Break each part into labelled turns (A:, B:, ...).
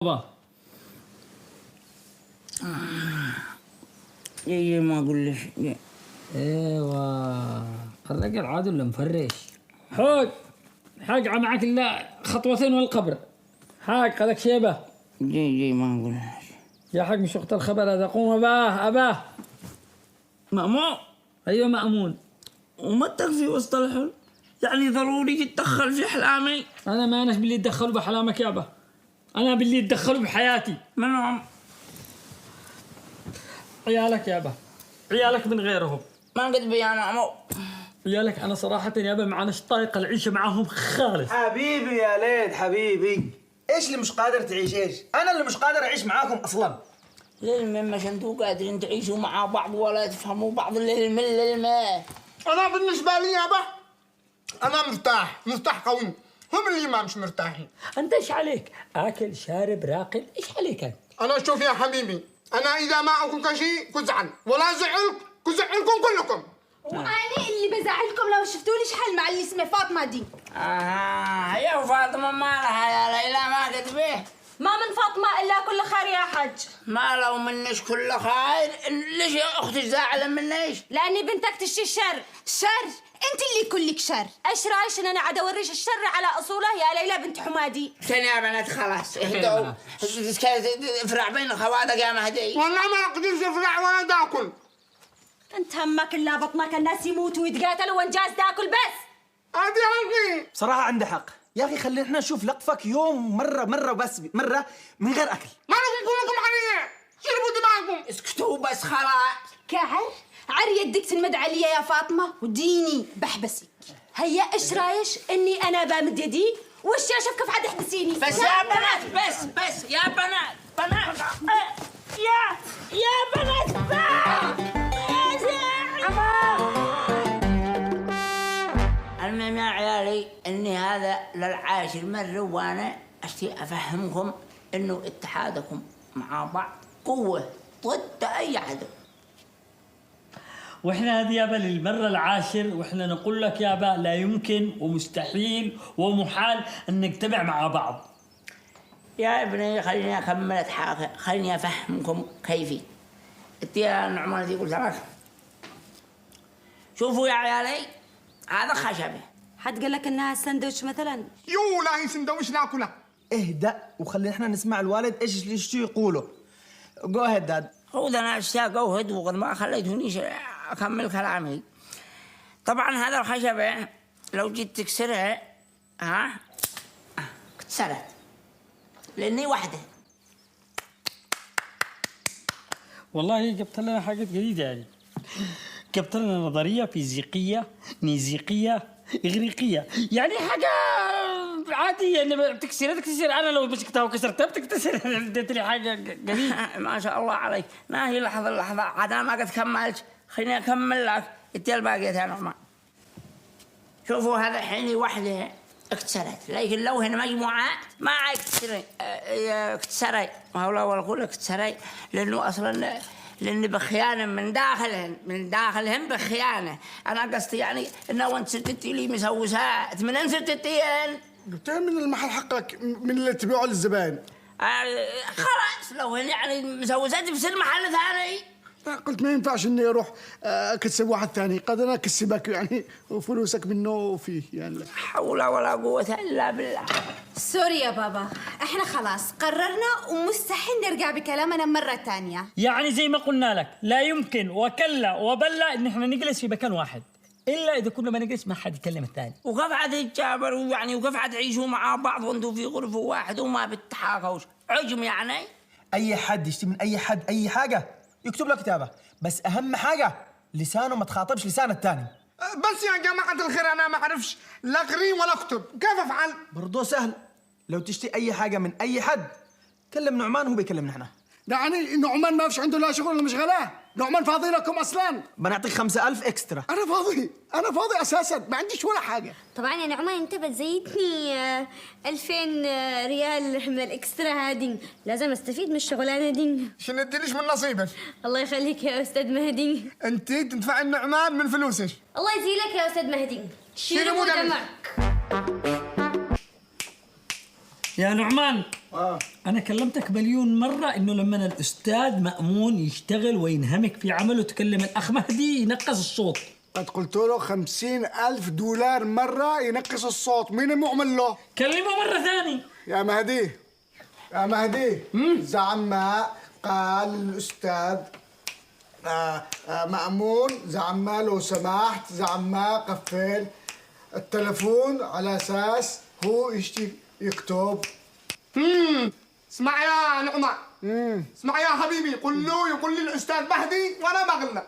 A: بابا
B: يي ما اقول لك.
A: ايوه الرجل عادل ولا مفرش؟ حاج معك الا خطوتين والقبر. حاج هذاك شيبه.
B: جي ما اقول لك
A: يا حاج مش وقت الخبر هذا. قوم اباه
B: مأمون.
A: ايوه مأمون.
B: وما تكفي وسط الحلم، يعني ضروري تتدخل في احلامي.
A: انا ما اناش باللي يتدخلوا بحلامك يابا، انا باللي يتدخلوا بحياتي.
B: منهم
A: عيالك يابا، عيالك من غيرهم.
B: ما قد بي يا مأمون.
A: عيالك انا صراحه يابا معناش طايقه العيشه معاهم خالص.
C: حبيبي يا ليد حبيبي، ايش اللي مش قادر تعيش؟ ايش انا اللي مش قادر اعيش معاكم اصلا.
B: للمين مش انتوا قادرين تعيشوا مع بعض ولا تفهموا بعض. للمين
D: أنا بالنسبة لي يابا أنا مرتاح قوي، هم اللي ما مش مرتاحين.
A: انت ايش عليك؟ اكل شارب راقد، ايش عليك انت؟
D: أنا شوف يا حبيبي، أنا إذا ما أكل شيء كزعل ولا كزعلكم كلكم.
E: وأنا اللي بزعلكم لو شفتولي شحال مع اللي اسمه فاطمة دي.
B: يا فاطمة ما لها يا ليلى ما قد بيه.
E: ما من فاطمة إلا كل خير يا حج.
B: ما لو منش كل خير، ليش يا أختي زعلة منيش؟
E: لأني بنتك تشتي الشر. أنت اللي كلك شر. إيش رايش إن أنا عاد أوريش الشر على أصوله يا ليلى بنت حمادي؟
B: ثانية يا بنات خلاص اهدوا. افرع بين خواتك يا مهدي.
D: والله ما أقدرش أفرع ولا تاكل.
E: أنت همك إلا بطنك الناس يموتوا ويتقاتلوا وإنجاز تاكل بس.
D: هذه عندي.
C: بصراحة عنده حق يا أخي، خلينا احنا نشوف لطفك يوم مرة بس مرة من غير أكل.
D: ما لكم كلكم علي، شربوا دماغكم.
B: اسكتوا بس خلاص.
E: عر يدك تنمد عليا يا فاطمة وديني بحبسك. هيا إيش رايش إني أنا بامد يدي وش أشوف كيف عاد تحبسيني؟
B: بس يا بنات بس يا بنات يا بنات المهم يا عيالي اني هذا للعاشر مرة وانا اشتي افهمكم انه اتحادكم مع بعض قوة ضد اي عدو.
A: واحنا هذه يابا للمرة العاشر واحنا نقول لك يابا لا يمكن ومستحيل ومحال ان نجتمع مع بعض.
B: يا ابني خليني اكمل اتحاكي، خليني افهمكم كيفي. انت يا نعمان دي قلت لك شوفوا يا عيالي هذا خشبه.
E: حد قال لك انها سندوتش مثلا؟
D: يو لا هي سندويش ناكله.
C: اهدأ وخلينا احنا نسمع الوالد ايش شو يقولوا. جو هيد داد.
B: خذ انا اشتاق وهد وقد ما خليتونيش اكمل كلامي. طبعا هذا الخشبه لو جيت تكسرها كسرت لاني وحده.
A: والله جبت لنا حاجات جديدة يعني. جبت لنا نظرية فيزيقية نيزيقية إغريقية، يعني حاجة عادية إنما تكسر أنا لو مسكتها وكسرتها بتكسر. اديتني حاجة جديدة.
B: ما شاء الله عليك. ناهي لحظة عاد أنا ما قد كملت، خليني أكمل لك أنت الباقية يا نعمان. شوفوا هذا حيني وحده اكتسرت، لكن لو هن مجموعات ما اكتسري ما هو الأول أقول اكتسري لأنه أصلاً لأن بخيانة من داخلهم بخيانة. أنا قصدي يعني إنه وأنت سدتي لي مسوسات منين سدتيين؟
D: جبتها من المحل حقك من اللي تبيعه للزبائن.
B: خلاص لو هن يعني مسوسات بصير محل ثاني.
D: قلت ما ينفعش اني اروح اكسب واحد ثاني، قد انا اكسبك يعني وفلوسك منه فيه يعني. لا
B: حول ولا قوة الا بالله.
E: سوري يا بابا، احنا خلاص قررنا ومستحيل نرجع بكلامنا مرة ثانية.
A: يعني زي ما قلنا لك لا يمكن وكلا وبلا إن إحنا نجلس في مكان واحد إلا إذا كنا ما نجلس ما حد يكلم الثاني.
B: وكيف عاد يتجابروا يعني وكيف عاد تعيشوا مع بعض وانتم في غرفة واحد وما بتتحاكوش؟ عجم يعني.
C: أي حد يشتي من أي حد أي حاجة يكتب له كتابة، بس أهم حاجة لسانه ما تخاطبش لسان الثاني.
D: بس يا جماعة الخير أنا ما أعرفش لا أقري ولا أكتب، كيف أفعل؟
C: برضو سهل، لو تشتي أي حاجة من أي حد كلم نعمان وهو بيكلمنا احنا.
D: يعني نعمان ما فيش عنده لا شغل ولا مشغلاه؟ نعمان فاضي لكم أصلاً؟
C: بنعطيك 5000 إكسترا.
D: أنا فاضي أساساً، ما عنديش ولا حاجة.
F: طبعا يا نعمان انت بتزيدني 2000 ريال من الاكسترا هادي، لازم استفيد من الشغلانه دي.
D: شنو اديليش من نصيبك؟
F: الله يخليك يا استاذ مهدي.
D: أنت تدفع النعمان من فلوسك.
F: الله يزيلك يا استاذ مهدي.
D: شيلوا دمك.
A: يا نعمان، أنا كلمتك مليون مرة إنه لما الأستاذ مأمون يشتغل وينهمك في عمله تكلم الأخ مهدي ينقص الصوت.
D: قد قلت له 50,000 دولار مرة ينقص الصوت، مين المعمل له؟
A: كلمه مرة ثانية.
D: يا مهدي يا مهدي، زعما قال الأستاذ مأمون، زعما لو سمحت زعما قفل التلفون على أساس هو يكتب.
G: اسمع يا نعمان، اسمع يا حبيبي، قل له يقول لي الأستاذ مهدي وأنا ما قلنا.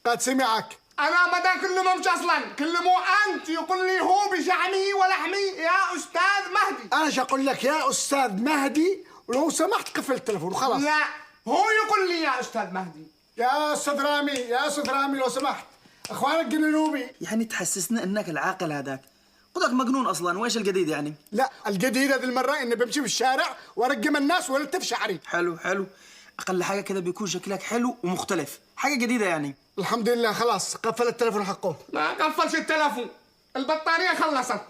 D: قد سمعك.
G: أنا ما دا كلمه مش أصلا، كلمه أنت يقول لي هو بشحمه ولحمي يا أستاذ مهدي.
D: أنا شقول لك يا أستاذ مهدي، ولو سمحت قفل التلفون وخلاص.
G: لا، هو يقول لي يا أستاذ مهدي.
D: يا أستاذ رامي، يا أستاذ رامي لو سمحت، أخوانك قالوا بي.
C: يعني تحسسنا انك العاقل هذاك، خذك مجنون اصلا. وايش الجديد يعني؟
D: لا، الجديد هذه المرة إني بمشي في الشارع وأرقم الناس والتف شعري.
C: حلو حلو، اقل حاجه كده بيكون شكلك حلو ومختلف، حاجه جديده يعني.
D: الحمد لله خلاص قفل التلفون حقه.
G: ما قفلش التلفون، البطارية خلصت.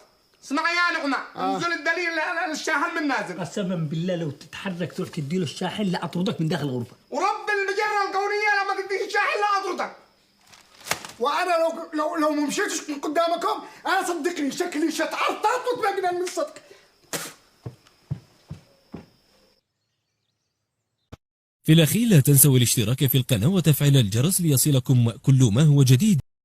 G: اسمع يا نعمان، انزل الدليل الشاحن من نازل.
A: قسما بالله لو تتحرك تروح تديله الشاحن لا أطردك من داخل الغرفة.
G: ورب المجرة الكونية لما تديش الشاحن لا أطردك.
D: وأنا لو ما مشيتش من قدامكم، أنا صدقني شكلي شتعرطات وتبقى من الصدق.
H: في الأخير لا تنسوا الاشتراك في القناة وتفعيل الجرس ليصلكم كل ما هو جديد.